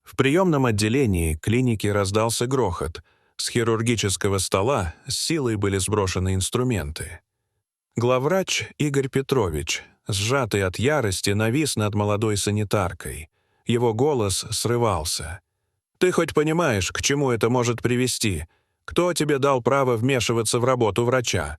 В приемном отделении клиники раздался грохот. С хирургического стола с силой были сброшены инструменты. Главврач Игорь Петрович, сжатый от ярости, навис над молодой санитаркой. Его голос срывался. «Ты хоть понимаешь, к чему это может привести? Кто тебе дал право вмешиваться в работу врача?»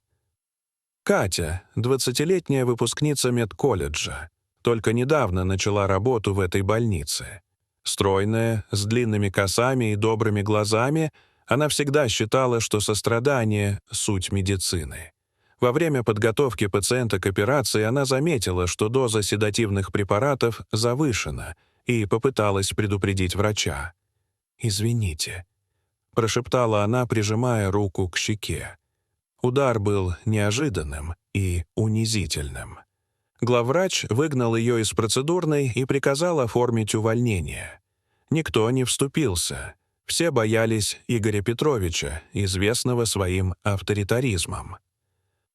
Катя, 20-летняя выпускница медколледжа, только недавно начала работу в этой больнице. Стройная, с длинными косами и добрыми глазами, она всегда считала, что сострадание — суть медицины. Во время подготовки пациента к операции она заметила, что доза седативных препаратов завышена, и попыталась предупредить врача. «Извините», — прошептала она, прижимая руку к щеке. Удар был неожиданным и унизительным. Главврач выгнал ее из процедурной и приказал оформить увольнение. Никто не вступился. Все боялись Игоря Петровича, известного своим авторитаризмом.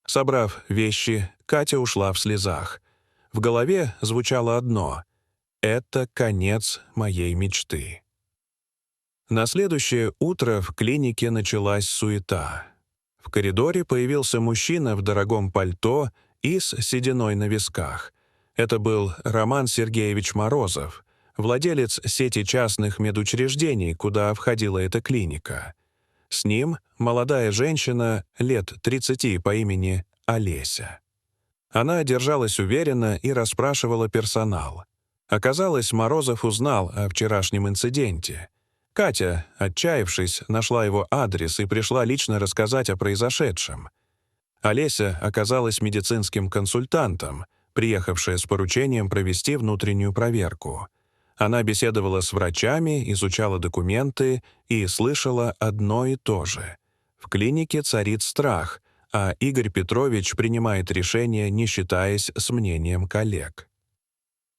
Собрав вещи, Катя ушла в слезах. В голове звучало одно — «Это конец моей мечты». На следующее утро в клинике началась суета. В коридоре появился мужчина в дорогом пальто и с сединой на висках. Это был Роман Сергеевич Морозов, владелец сети частных медучреждений, куда входила эта клиника. С ним молодая женщина лет 30 по имени Олеся. Она держалась уверенно и расспрашивала персонал. Оказалось, Морозов узнал о вчерашнем инциденте. Катя, отчаявшись, нашла его адрес и пришла лично рассказать о произошедшем. Олеся оказалась медицинским консультантом, приехавшая с поручением провести внутреннюю проверку. Она беседовала с врачами, изучала документы и слышала одно и то же. В клинике царит страх, а Игорь Петрович принимает решение, не считаясь с мнением коллег.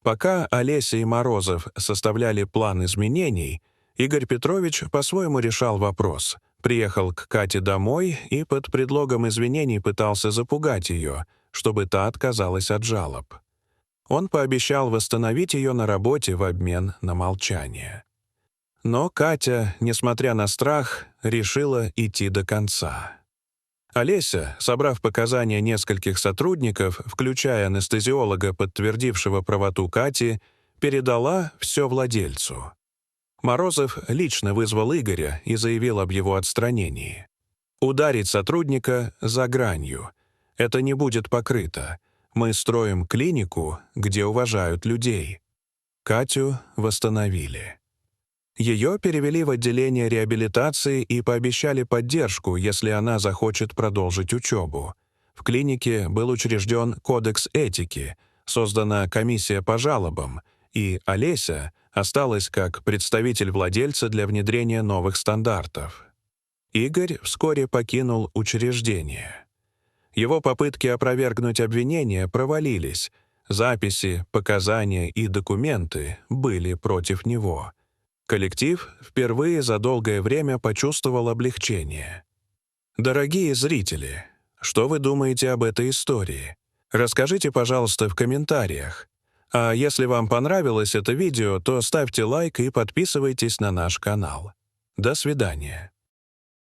Пока Олеся и Морозов составляли план изменений, Игорь Петрович по-своему решал вопрос. Приехал к Кате домой и под предлогом извинений пытался запугать ее, чтобы та отказалась от жалоб. Он пообещал восстановить ее на работе в обмен на молчание. Но Катя, несмотря на страх, решила идти до конца. Олеся, собрав показания нескольких сотрудников, включая анестезиолога, подтвердившего правоту Кати, передала все владельцу. Морозов лично вызвал Игоря и заявил об его отстранении. Ударить сотрудника за гранью. Это не будет покрыто. Мы строим клинику, где уважают людей. Катю восстановили. Ее перевели в отделение реабилитации и пообещали поддержку, если она захочет продолжить учебу. В клинике был учрежден кодекс этики, создана комиссия по жалобам, и Олеся осталась как представитель владельца для внедрения новых стандартов. Игорь вскоре покинул учреждение. Его попытки опровергнуть обвинения провалились. Записи, показания и документы были против него. Коллектив впервые за долгое время почувствовал облегчение. Дорогие зрители, что вы думаете об этой истории? Расскажите, пожалуйста, в комментариях. А если вам понравилось это видео, то ставьте лайк и подписывайтесь на наш канал. До свидания.